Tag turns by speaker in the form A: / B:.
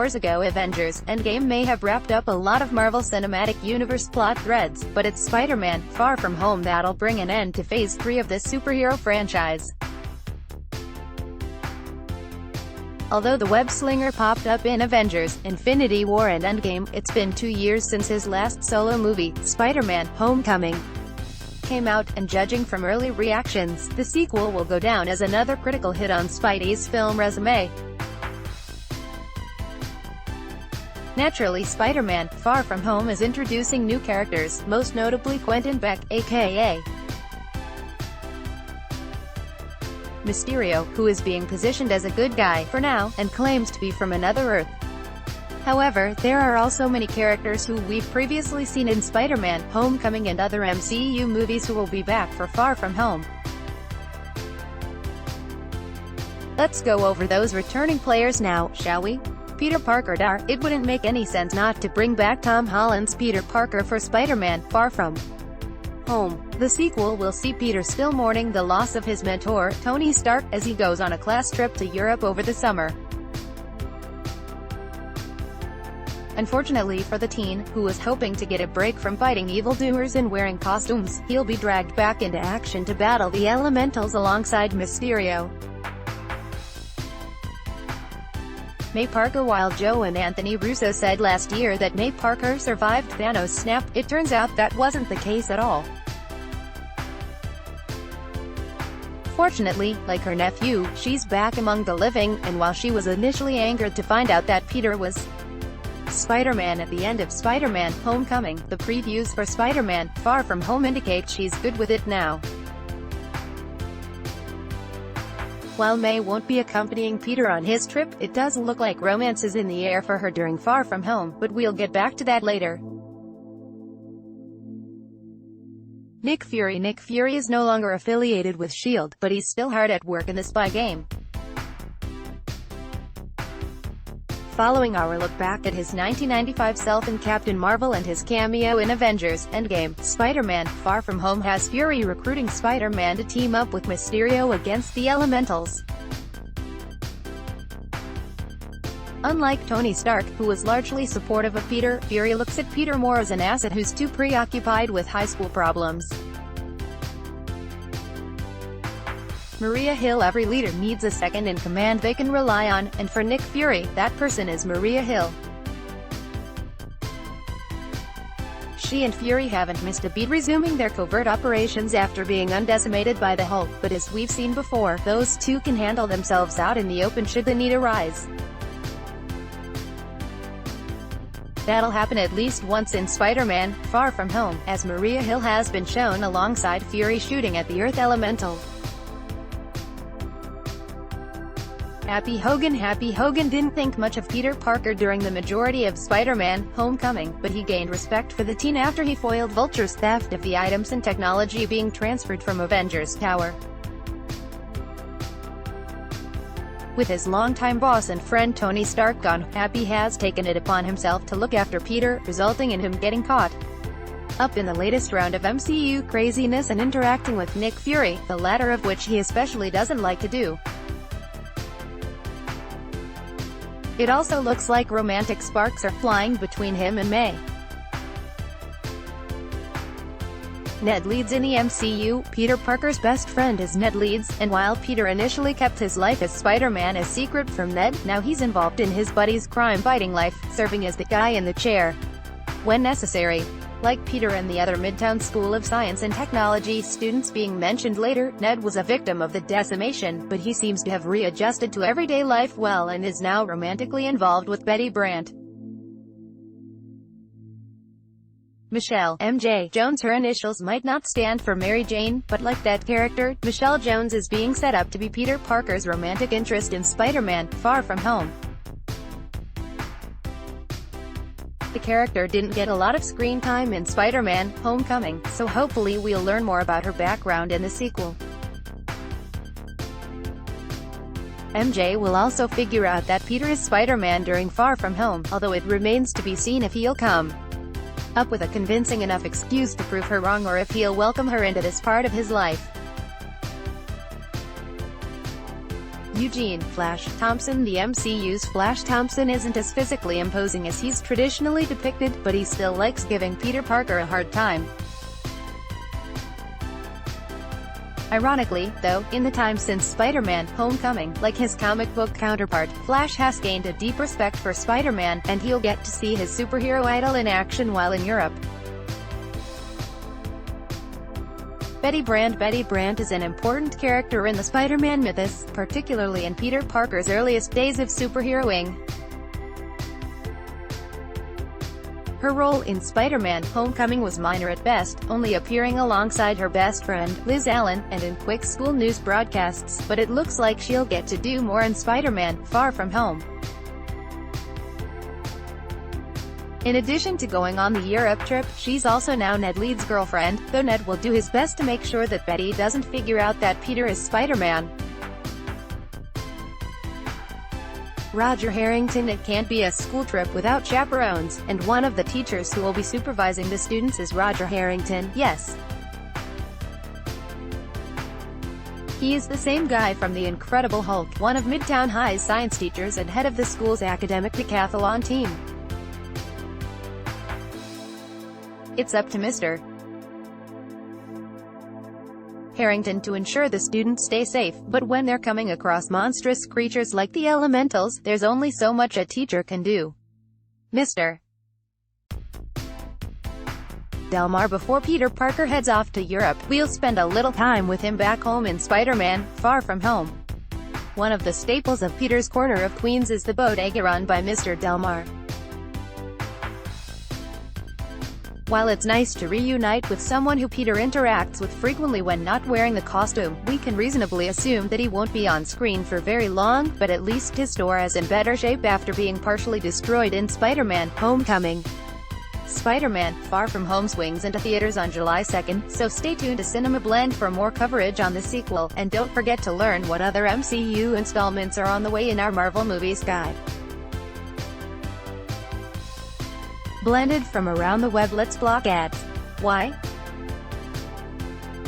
A: hours ago, Avengers Endgame may have wrapped up a lot of Marvel Cinematic Universe plot threads, but it's Spider-Man Far From Home that'll bring an end to Phase 3 of this superhero franchise. Although the Web-Slinger popped up in Avengers, Infinity War and Endgame, it's been 2 years since his last solo movie, Spider-Man: Homecoming, came out, and judging from early reactions, the sequel will go down as another critical hit on Spidey's film resume. Naturally, Spider-Man: Far From Home is introducing new characters, most notably Quentin Beck, aka Mysterio, who is being positioned as a good guy, for now, and claims to be from another Earth. However, there are also many characters who we've previously seen in Spider-Man: Homecoming and other MCU movies who will be back for Far From Home. Let's go over those returning players now, shall we? Peter Parker. It wouldn't make any sense not to bring back Tom Holland's Peter Parker for Spider-Man: Far From Home. The sequel will see Peter still mourning the loss of his mentor, Tony Stark, as he goes on a class trip to Europe over the summer. Unfortunately for the teen, who was hoping to get a break from fighting evildoers and wearing costumes, he'll be dragged back into action to battle the elementals alongside Mysterio. May Parker. While Joe and Anthony Russo said last year that May Parker survived Thanos' snap, it turns out that wasn't the case at all. Fortunately, like her nephew, she's back among the living, and while she was initially angered to find out that Peter was Spider-Man at the end of Spider-Man: Homecoming, the previews for Spider-Man: Far From Home indicate she's good with it now. While May won't be accompanying Peter on his trip, it does look like romance is in the air for her during Far From Home, but we'll get back to that later. Nick Fury. Nick Fury is no longer affiliated with S.H.I.E.L.D., but he's still hard at work in the spy game. Following our look back at his 1995 self in Captain Marvel and his cameo in Avengers: Endgame, Spider-Man: Far From Home has Fury recruiting Spider-Man to team up with Mysterio against the Elementals. Unlike Tony Stark, who was largely supportive of Peter, Fury looks at Peter more as an asset who's too preoccupied with high school problems. Maria Hill. Every leader needs a second-in-command they can rely on, and for Nick Fury, that person is Maria Hill. She and Fury haven't missed a beat resuming their covert operations after being undecimated by the Hulk, but as we've seen before, those two can handle themselves out in the open should the need arise. That'll happen at least once in Spider-Man: Far From Home, as Maria Hill has been shown alongside Fury shooting at the Earth Elemental. Happy Hogan didn't think much of Peter Parker during the majority of Spider-Man: Homecoming, but he gained respect for the teen after he foiled Vulture's theft of the items and technology being transferred from Avengers Tower. With his longtime boss and friend Tony Stark gone, Happy has taken it upon himself to look after Peter, resulting in him getting caught up in the latest round of MCU craziness and interacting with Nick Fury, the latter of which he especially doesn't like to do. It also looks like romantic sparks are flying between him and May. Ned Leeds. In the MCU, Peter Parker's best friend is Ned Leeds, and while Peter initially kept his life as Spider-Man a secret from Ned, now he's involved in his buddy's crime-fighting life, serving as the guy in the chair when necessary. Like Peter and the other Midtown School of Science and Technology students being mentioned later, Ned was a victim of the decimation, but he seems to have readjusted to everyday life well and is now romantically involved with Betty Brant. Michelle (MJ) Jones. Her initials might not stand for Mary Jane, but like that character, Michelle Jones is being set up to be Peter Parker's romantic interest in Spider-Man: Far From Home. The character didn't get a lot of screen time in Spider-Man: Homecoming, so hopefully we'll learn more about her background in the sequel. MJ will also figure out that Peter is Spider-Man during Far From Home, although it remains to be seen if he'll come up with a convincing enough excuse to prove her wrong or if he'll welcome her into this part of his life. Eugene Flash Thompson. The MCU's Flash Thompson isn't as physically imposing as he's traditionally depicted, but he still likes giving Peter Parker a hard time. Ironically, though, in the time since Spider-Man: Homecoming, like his comic book counterpart, Flash has gained a deep respect for Spider-Man, and he'll get to see his superhero idol in action while in Europe. Betty Brant is an important character in the Spider-Man mythos, particularly in Peter Parker's earliest days of superheroing. Her role in Spider-Man: Homecoming was minor at best, only appearing alongside her best friend, Liz Allen, and in quick school news broadcasts, but it looks like she'll get to do more in Spider-Man: Far From Home. In addition to going on the Europe trip, she's also now Ned Leeds' girlfriend, though Ned will do his best to make sure that Betty doesn't figure out that Peter is Spider-Man. Roger Harrington. It can't be a school trip without chaperones, and one of the teachers who will be supervising the students is Roger Harrington. Yes, he is the same guy from The Incredible Hulk, one of Midtown High's science teachers and head of the school's academic decathlon team. It's up to Mr. Harrington to ensure the students stay safe, but when they're coming across monstrous creatures like the elementals, there's only so much a teacher can do. Mr. Delmar. Before Peter Parker heads off to Europe, we'll spend a little time with him back home in Spider-Man: Far From Home. One of the staples of Peter's corner of Queens is the bodega run by Mr. Delmar. While it's nice to reunite with someone who Peter interacts with frequently when not wearing the costume, we can reasonably assume that he won't be on screen for very long, but at least his store is in better shape after being partially destroyed in Spider-Man: Homecoming. Spider-Man: Far From Home swings into theaters on July 2nd, so stay tuned to Cinema Blend for more coverage on the sequel, and don't forget to learn what other MCU installments are on the way in our Marvel Movies Guide. Blended from around the web. Let's block ads. Why?